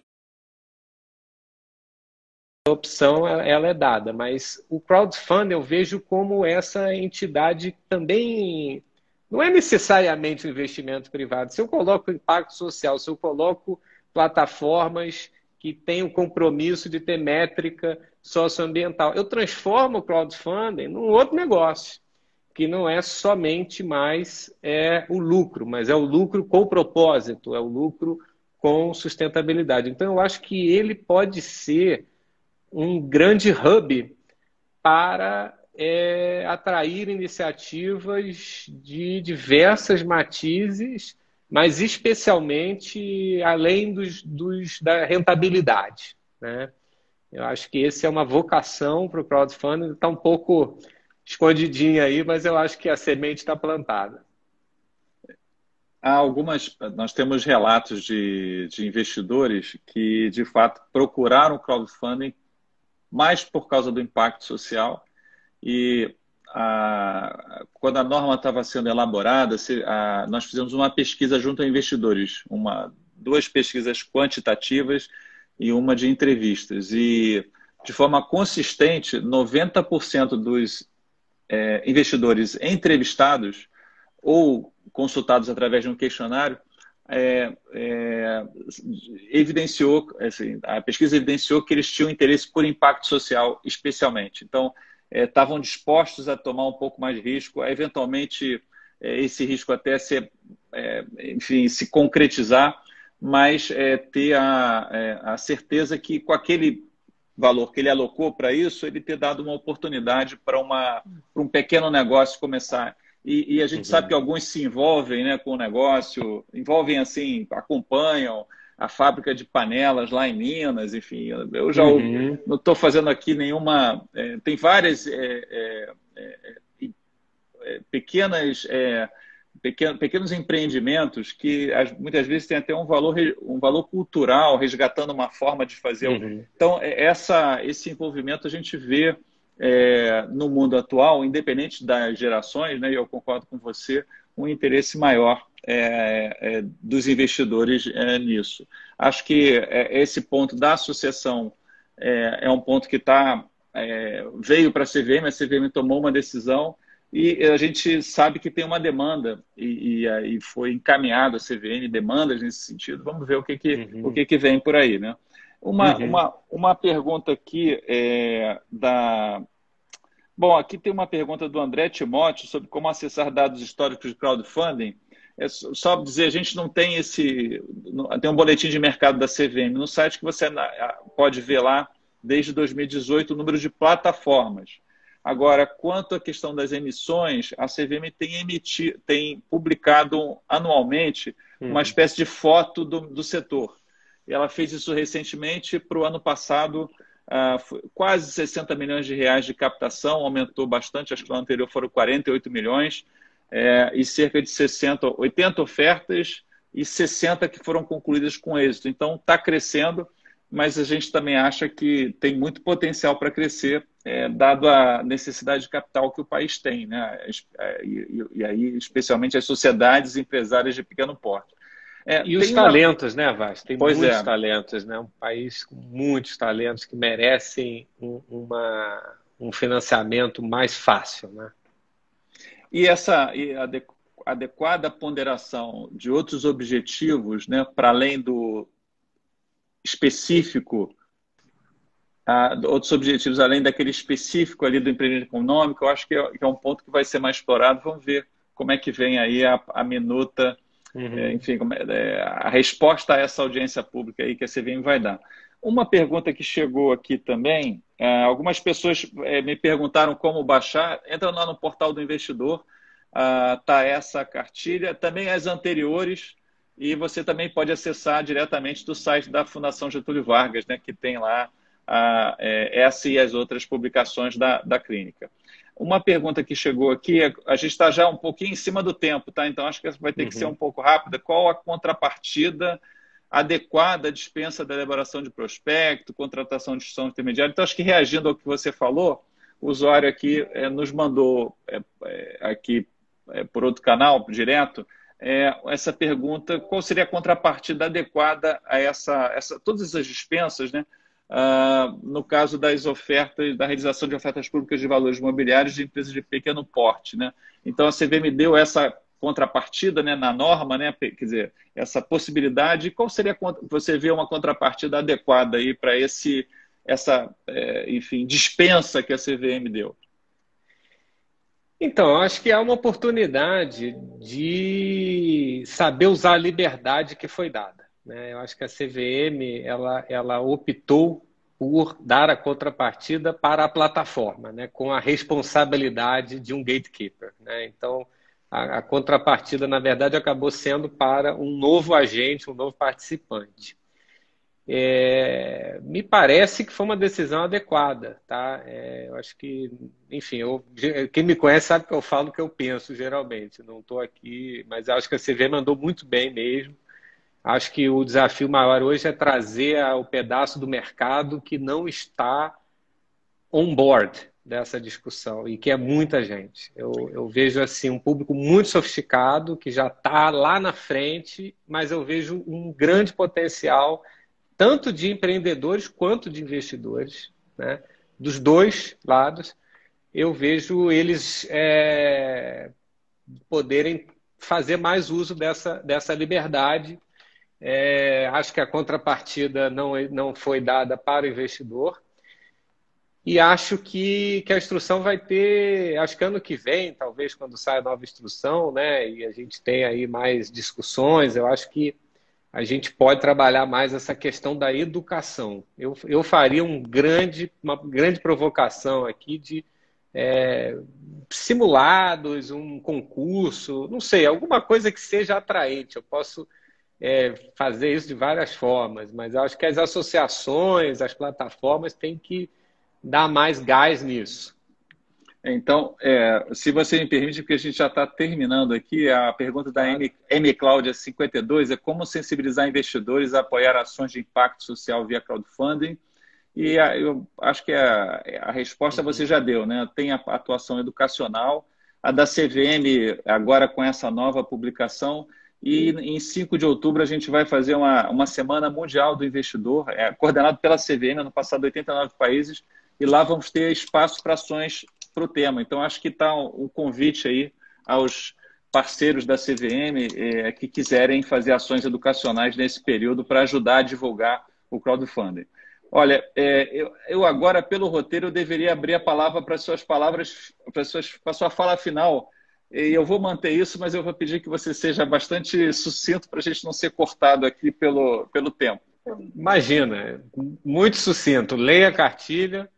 opção ela é dada, mas o crowdfunding eu vejo como essa entidade também não é necessariamente um investimento privado. Se eu coloco impacto social, se eu coloco plataformas que têm o compromisso de ter métrica socioambiental, eu transformo o crowdfunding num outro negócio, que não é somente mais o lucro, mas é o lucro com propósito, é o lucro com sustentabilidade. Então, eu acho que ele pode ser um grande hub para atrair iniciativas de diversas matizes, mas especialmente além da rentabilidade, né? Eu acho que esse é uma vocação para o crowdfunding, está um pouco escondidinha aí, mas eu acho que a semente está plantada. Nós temos relatos de investidores que, de fato, procuraram o crowdfunding mais por causa do impacto social e quando a norma estava sendo elaborada, nós fizemos uma pesquisa junto a investidores, duas pesquisas quantitativas e uma de entrevistas. E, de forma consistente, 90% dos investidores entrevistados ou consultados através de um questionário, evidenciou, assim, a pesquisa evidenciou que eles tinham interesse por impacto social, especialmente. Então, estavam dispostos a tomar um pouco mais de risco, a eventualmente esse risco até enfim, se concretizar, mas ter a certeza que com aquele valor que ele alocou para isso, ele ter dado uma oportunidade para um pequeno negócio começar. E a gente sabe que alguns se envolvem, né, com o negócio, envolvem assim, acompanham a fábrica de panelas lá em Minas, enfim. Eu já não estou fazendo aqui nenhuma... tem várias pequenos empreendimentos que muitas vezes têm até um valor cultural, resgatando uma forma de fazer. Então, esse envolvimento a gente vê no mundo atual, independente das gerações, né, e eu concordo com você, um interesse maior dos investidores nisso. Acho que esse ponto da associação é um ponto que veio para a CVM tomou uma decisão e a gente sabe que tem uma demanda e foi encaminhado a CVM demandas nesse sentido. Vamos ver o que vem por aí, né? Uma pergunta aqui Bom, aqui tem uma pergunta do André Timóteo sobre como acessar dados históricos de crowdfunding. Só dizer, a gente não tem tem um boletim de mercado da CVM no site que você pode ver lá, desde 2018, o número de plataformas. Agora, quanto à questão das emissões, a CVM tem publicado anualmente uma espécie de foto do setor. Ela fez isso recentemente para o ano passado, quase 60 milhões de reais de captação, aumentou bastante, acho que no ano anterior foram 48 milhões, e cerca de 80 ofertas e 60 que foram concluídas com êxito. Então, está crescendo, mas a gente também acha que tem muito potencial para crescer, dado a necessidade de capital que o país tem, né? E aí, especialmente as sociedades empresárias de pequeno porte. E os talentos, né, Vaz? Tem muitos talentos, né? Um país com muitos talentos que merecem um financiamento mais fácil, né? E essa adequada ponderação de outros objetivos, né, para além do específico, outros objetivos além daquele específico ali do empreendedorismo econômico, eu acho que é um ponto que vai ser mais explorado. Vamos ver como é que vem aí a minuta, enfim, a resposta a essa audiência pública aí que a CVM vai dar. Uma pergunta que chegou aqui também, algumas pessoas me perguntaram como baixar. Entra lá no portal do investidor, tá essa cartilha, também as anteriores, e você também pode acessar diretamente do site da Fundação Getúlio Vargas, né, que tem lá essa e as outras publicações da clínica. Uma pergunta que chegou aqui, a gente está já um pouquinho em cima do tempo, tá? Então acho que vai ter que ser um pouco rápida. Qual a contrapartida adequada à dispensa da elaboração de prospecto, contratação de instituição intermediária? Então acho que reagindo ao que você falou, o usuário aqui nos mandou aqui por outro canal, direto, essa pergunta: qual seria a contrapartida adequada a todas essas dispensas, né? No caso das ofertas, da realização de ofertas públicas de valores imobiliários de empresas de pequeno porte, né? Então a CVM deu essa contrapartida, né, na norma, né? Quer dizer, essa possibilidade. Qual seria, você vê uma contrapartida adequada aí para enfim, dispensa que a CVM deu? Então, eu acho que há uma oportunidade de saber usar a liberdade que foi dada, né? Eu acho que a CVM ela optou por dar a contrapartida para a plataforma, né? Com a responsabilidade de um gatekeeper, né? Então, a contrapartida, na verdade, acabou sendo para um novo agente, um novo participante. Me parece que foi uma decisão adequada, tá? Eu acho que, enfim, quem me conhece sabe que eu falo o que eu penso, geralmente. Não estou aqui, mas acho que a CVM mandou muito bem mesmo. Acho que o desafio maior hoje é trazer o pedaço do mercado que não está on board dessa discussão, e que é muita gente. Eu vejo assim um público muito sofisticado, que já está lá na frente, mas eu vejo um grande potencial tanto de empreendedores quanto de investidores, né? Dos dois lados, eu vejo eles poderem fazer mais uso dessa liberdade. Acho que a contrapartida não foi dada para o investidor. E acho que a instrução vai ter, acho que ano que vem, talvez, quando saia a nova instrução, né, e a gente tem aí mais discussões, eu acho que a gente pode trabalhar mais essa questão da educação. Eu faria uma grande provocação aqui de simulados, um concurso, não sei, alguma coisa que seja atraente. Eu posso fazer isso de várias formas, mas eu acho que as associações, as plataformas têm que dar mais gás nisso. Então, se você me permite, porque a gente já está terminando aqui, a pergunta da M. Cláudia 52 é como sensibilizar investidores a apoiar ações de impacto social via crowdfunding. E eu acho que a resposta você já deu, né? Tem a atuação educacional, a da CVM agora com essa nova publicação, e em 5 de outubro a gente vai fazer uma Semana Mundial do Investidor, coordenado pela CVM, ano passado 89 países, e lá vamos ter espaço para ações para o tema. Então, acho que está um convite aí aos parceiros da CVM que quiserem fazer ações educacionais nesse período para ajudar a divulgar o crowdfunding. Olha, eu agora, pelo roteiro, eu deveria abrir a palavra para suas palavras, para a sua fala final. E eu vou manter isso, mas eu vou pedir que você seja bastante sucinto para a gente não ser cortado aqui pelo tempo. Imagina, muito sucinto. Leia a cartilha.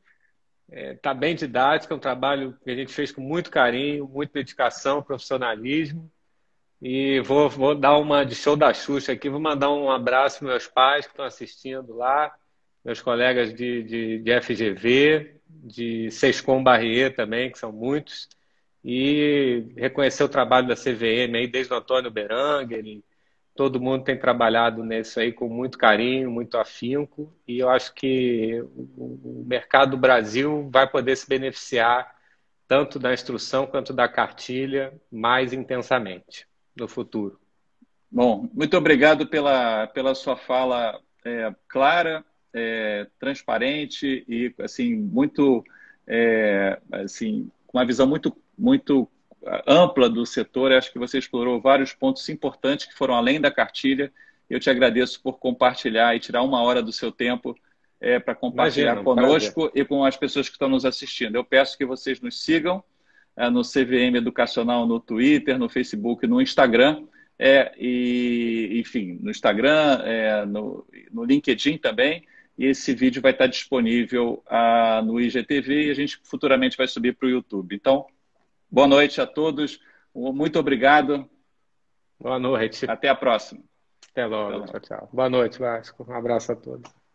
Está bem didático, é um trabalho que a gente fez com muito carinho, muita dedicação, profissionalismo. E vou dar uma de show da Xuxa aqui, vou mandar um abraço para meus pais que estão assistindo lá, meus colegas de FGV, de Sescom Barrier também, que são muitos, e reconhecer o trabalho da CVM aí, desde o Antônio Beranger, todo mundo tem trabalhado nisso aí com muito carinho, muito afinco, e eu acho que o mercado do Brasil vai poder se beneficiar tanto da instrução quanto da cartilha mais intensamente no futuro. Bom, muito obrigado pela sua fala clara, transparente e assim muito assim com uma visão muito ampla do setor. Acho que você explorou vários pontos importantes que foram além da cartilha. Eu te agradeço por compartilhar e tirar 1 hora do seu tempo para compartilhar conosco e com as pessoas que estão nos assistindo. Eu peço que vocês nos sigam no CVM Educacional, no Twitter, no Facebook, no Instagram, enfim, no Instagram, no LinkedIn também. E esse vídeo vai estar disponível no IGTV e a gente futuramente vai subir para o YouTube. Então, boa noite a todos. Muito obrigado. Boa noite. Até a próxima. Até logo. Tchau, tchau. Boa noite, Vasco. Um abraço a todos.